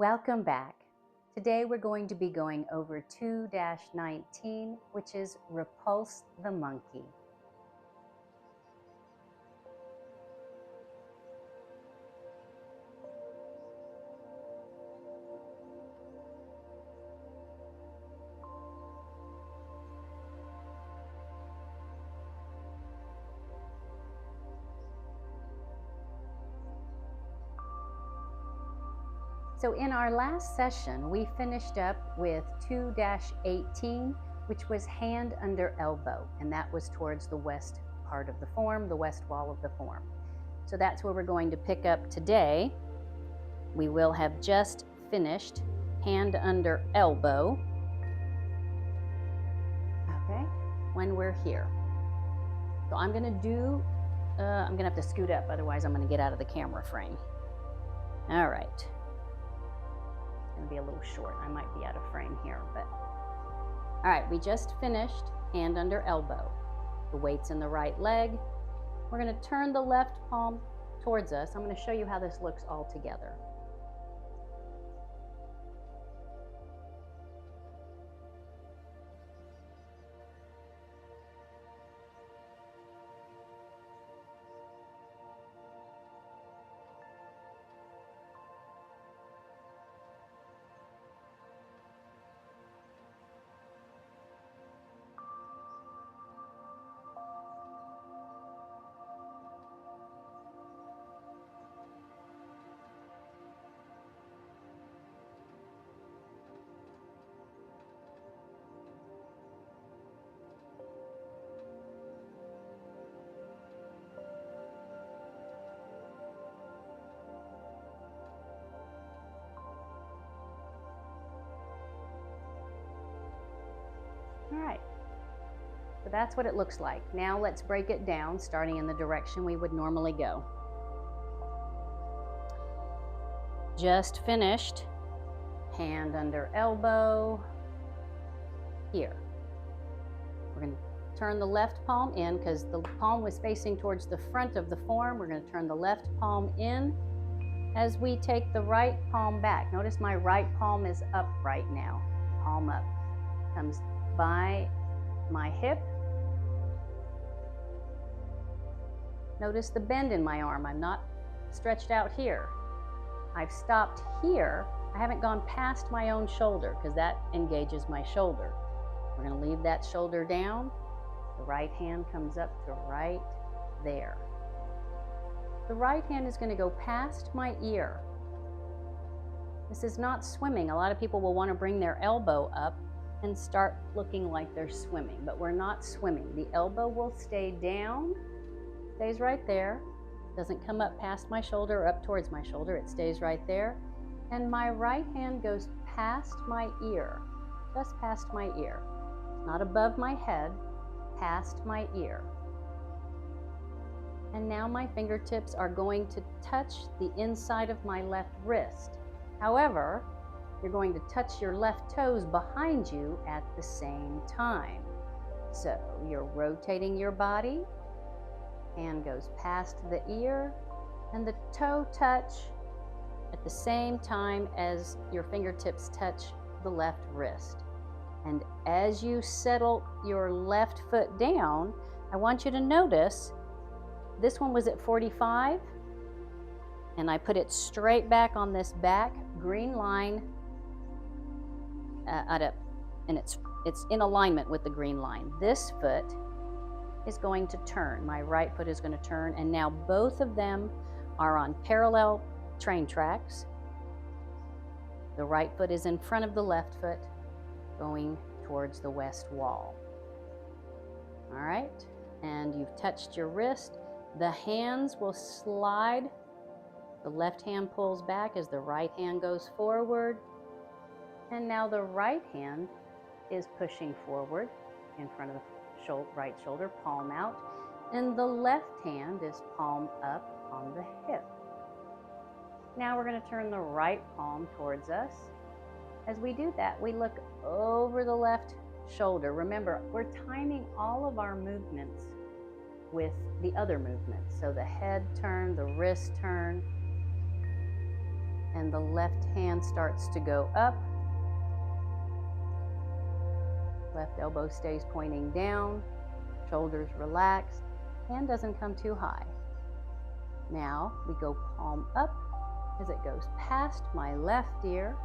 Welcome back. Today we're going to be going over 2-19, which is Repulse the Monkey. So in our last session, we finished up with 2-18, which was hand under elbow, and that was towards the west part of the form, the west wall of the form. So that's where we're going to pick up today. We will have just finished hand under elbow, okay, when we're here. So I'm gonna have to scoot up, otherwise I'm gonna get out of the camera frame. All right. Be a little short. I might be out of frame here, but all right, we just finished hand under elbow. The weight's in the right leg. We're going to turn the left palm towards us. I'm going to show you how this looks all together. All right, so that's what it looks like. Now let's break it down, starting in the direction we would normally go. Just finished hand under elbow here. We're going to turn the left palm in because the palm was facing towards the front of the form. We're going to turn the left palm in as we take the right palm back. Notice my right palm is up right now, palm up. Comes by my hip. Notice the bend in my arm. I'm not stretched out here. I've stopped here. I haven't gone past my own shoulder because that engages my shoulder. We're going to leave that shoulder down. The right hand comes up to right there. The right hand is going to go past my ear. This is not swimming. A lot of people will want to bring their elbow up and start looking like they're swimming, but we're not swimming. The elbow will stay down, stays right there, doesn't come up past my shoulder or up towards my shoulder, it stays right there. And my right hand goes past my ear, just past my ear. Not above my head, past my ear. And now my fingertips are going to touch the inside of my left wrist. However, you're going to touch your left toes behind you at the same time. So you're rotating your body, hand goes past the ear, and the toe touch at the same time as your fingertips touch the left wrist. And as you settle your left foot down, I want you to notice this one was at 45, and I put it straight back on this back green line, and it's in alignment with the green line. This foot is going to turn. My right foot is going to turn, and now both of them are on parallel train tracks. The right foot is in front of the left foot, going towards the west wall. All right, and you've touched your wrist. The hands will slide. The left hand pulls back as the right hand goes forward. And now the right hand is pushing forward in front of the right shoulder, palm out. And the left hand is palm up on the hip. Now we're going to turn the right palm towards us. As we do that, we look over the left shoulder. Remember, we're timing all of our movements with the other movements. So the head turn, the wrist turn. and the left hand starts to go up. Left elbow stays pointing down, shoulders relaxed, hand doesn't come too high. Now we go palm up as it goes past my left ear.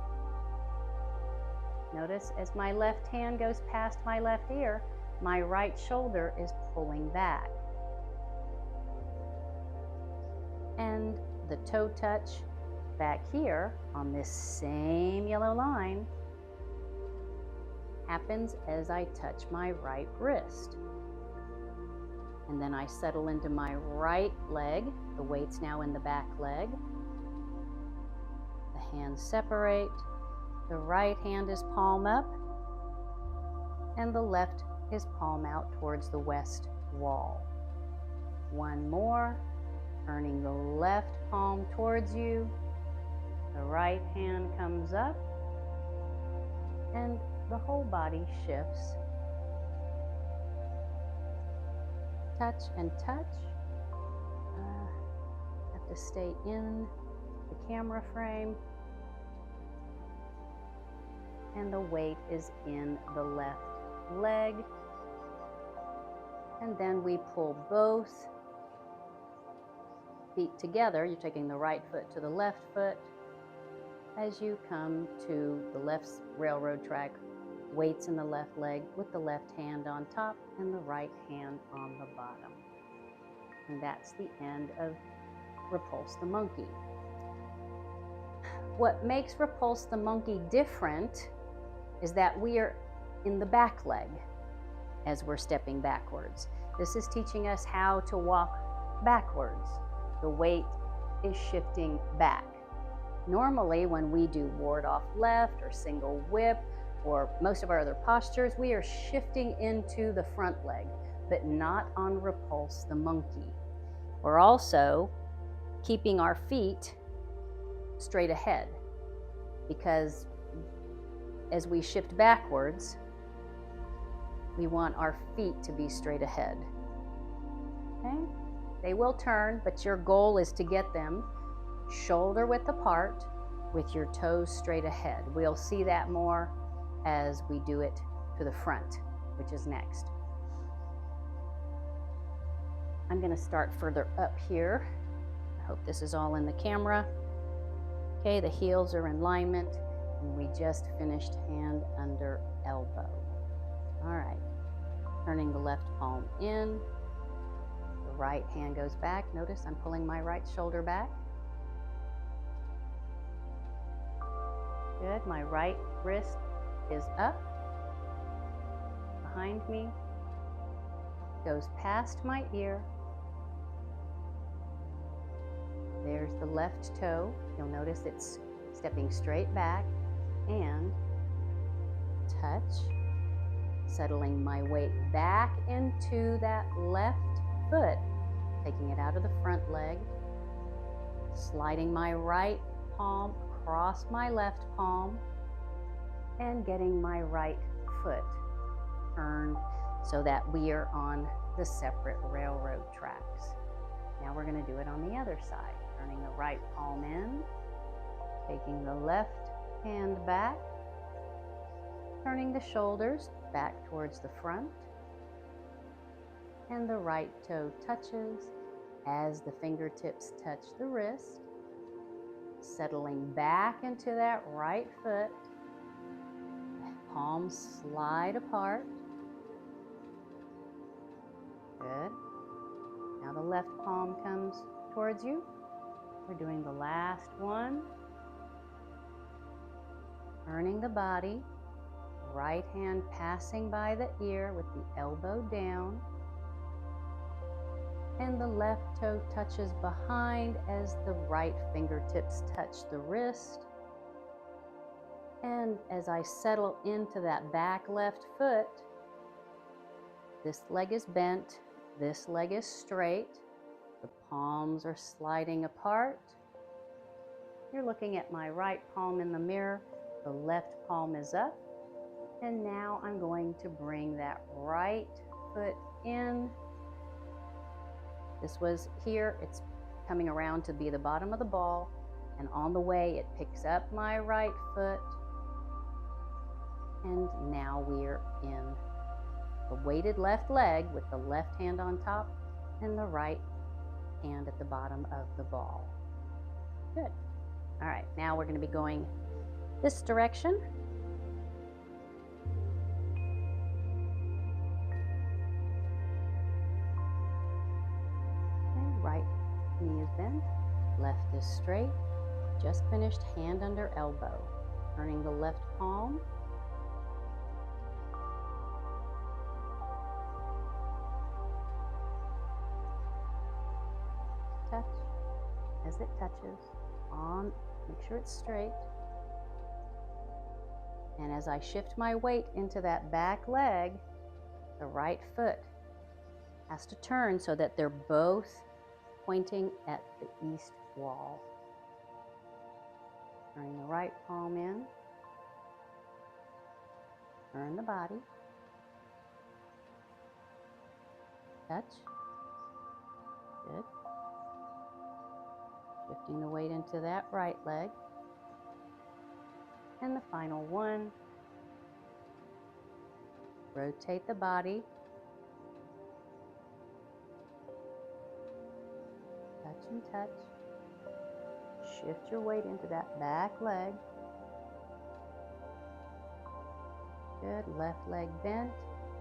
Notice as my left hand goes past my left ear, my right shoulder is pulling back. And the toe touch back here on this same yellow line happens as I touch my right wrist. And then I settle into my right leg. The weight's now in the back leg. The hands separate. The right hand is palm up, and the left is palm out towards the west wall. One more, turning the left palm towards you. The right hand comes up, and the whole body shifts. Touch and touch. Have to stay in the camera frame. And the weight is in the left leg. And then we pull both feet together. You're taking the right foot to the left foot as you come to the left railroad track. Weights in the left leg with the left hand on top and the right hand on the bottom. And that's the end of Repulse the Monkey. What makes Repulse the Monkey different is that we are in the back leg as we're stepping backwards. This is teaching us how to walk backwards. The weight is shifting back. Normally, when we do ward off left or single whip or most of our other postures, we are shifting into the front leg, but not on Repulse the Monkey. We're also keeping our feet straight ahead, because as we shift backwards, we want our feet to be straight ahead. Okay? They will turn, but your goal is to get them shoulder width apart with your toes straight ahead. We'll see that more as we do it to the front, which is next. I'm going to start further up here. I hope this is all in the camera. Okay, the heels are in alignment, and we just finished hand under elbow. All right, turning the left palm in. The right hand goes back. Notice I'm pulling my right shoulder back. Good, my right wrist is up behind me, goes past my ear. There's the left toe. You'll notice it's stepping straight back and touch, settling my weight back into that left foot, taking it out of the front leg, sliding my right palm across my left palm, and getting my right foot turned so that we are on the separate railroad tracks. Now we're going to do it on the other side. Turning the right palm in, taking the left hand back, turning the shoulders back towards the front, and the right toe touches as the fingertips touch the wrist, settling back into that right foot. Palms slide apart. Good. Now the left palm comes towards you. We're doing the last one. Turning the body. Right hand passing by the ear with the elbow down. And the left toe touches behind as the right fingertips touch the wrist. And as I settle into that back left foot, this leg is bent, this leg is straight, the palms are sliding apart. You're looking at my right palm in the mirror, the left palm is up, and now I'm going to bring that right foot in. This was here, it's coming around to be the bottom of the ball. And on the way, it picks up my right foot. And now we're in the weighted left leg with the left hand on top and the right hand at the bottom of the ball. Good. All right, now we're going to be going this direction. Okay, right knee is bent, left is straight. Just finished hand under elbow. Turning the left palm. Touch as it touches on, make sure it's straight. And as I shift my weight into that back leg, the right foot has to turn so that they're both pointing at the east wall. Turning the right palm in. Turn the body. Touch. Good. Shifting the weight into that right leg. And the final one. Rotate the body. Touch and touch. Shift your weight into that back leg. Good. Left leg bent.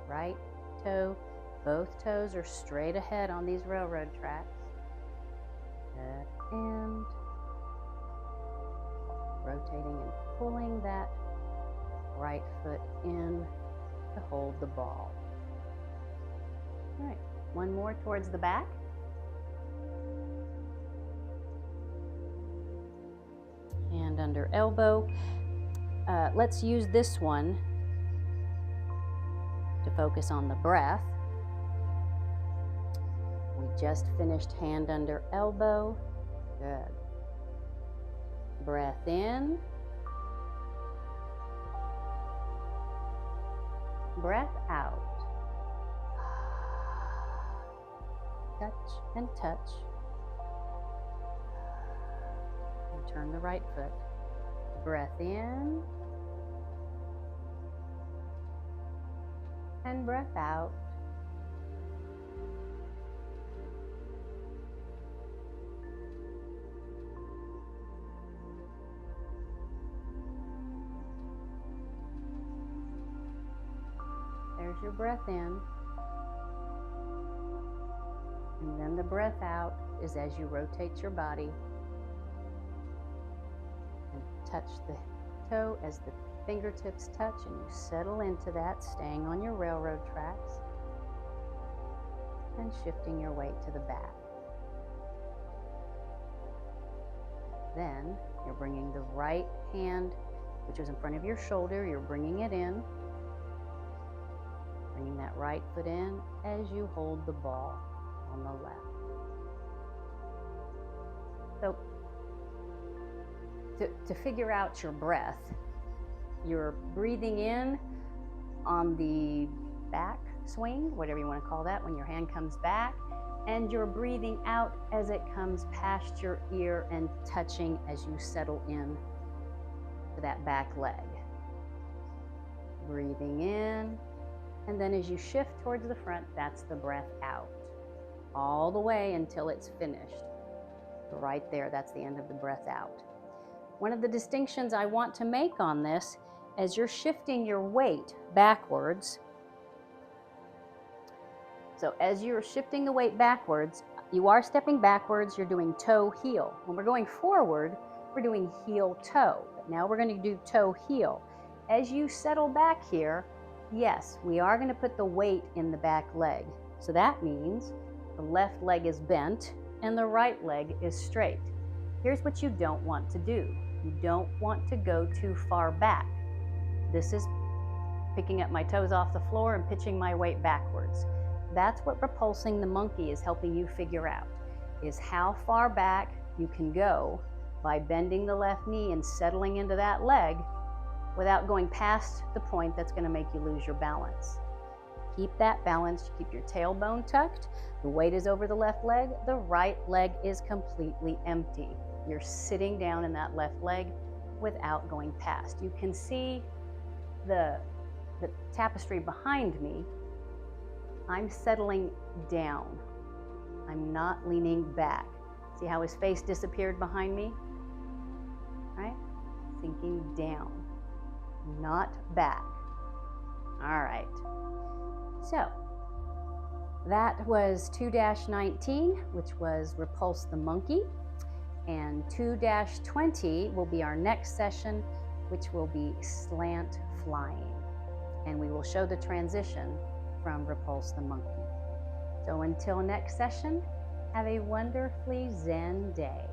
Right toe. Both toes are straight ahead on these railroad tracks. Good. And rotating and pulling that right foot in to hold the ball. All right. One more towards the back. Hand under elbow. Let's use this one to focus on the breath. We just finished hand under elbow. Good. Breath in. Breath out. Touch and touch. Turn the right foot. Breath in. And breath out. There's your breath in. And then the breath out is as you rotate your body. Touch the toe as the fingertips touch, and you settle into that, staying on your railroad tracks and shifting your weight to the back. Then you're bringing the right hand, which is in front of your shoulder, you're bringing it in, bringing that right foot in as you hold the ball on the left. So to figure out your breath, you're breathing in on the back swing, whatever you want to call that, when your hand comes back, and you're breathing out as it comes past your ear and touching as you settle in to that back leg. Breathing in, and then as you shift towards the front, that's the breath out. All the way until it's finished. Right there, that's the end of the breath out. One of the distinctions I want to make on this, as you're shifting your weight backwards, so as you're shifting the weight backwards, you are stepping backwards, you're doing toe, heel. When we're going forward, we're doing heel, toe. But now we're going to do toe, heel. As you settle back here, yes, we are going to put the weight in the back leg. So that means the left leg is bent and the right leg is straight. Here's what you don't want to do. You don't want to go too far back. This is picking up my toes off the floor and pitching my weight backwards. That's what repulsing the monkey is helping you figure out, is how far back you can go by bending the left knee and settling into that leg without going past the point that's going to make you lose your balance. keep that balance, keep your tailbone tucked, the weight is over the left leg, the right leg is completely empty. You're sitting down in that left leg without going past. You can see the tapestry behind me. I'm settling down. I'm not leaning back. See how his face disappeared behind me? Right? Sinking down, not back. All right. So that was 2-19, which was Repulse the Monkey. And 2-20 will be our next session, which will be slant flying. And we will show the transition from Repulse the Monkey. So until next session, have a wonderfully Zen day.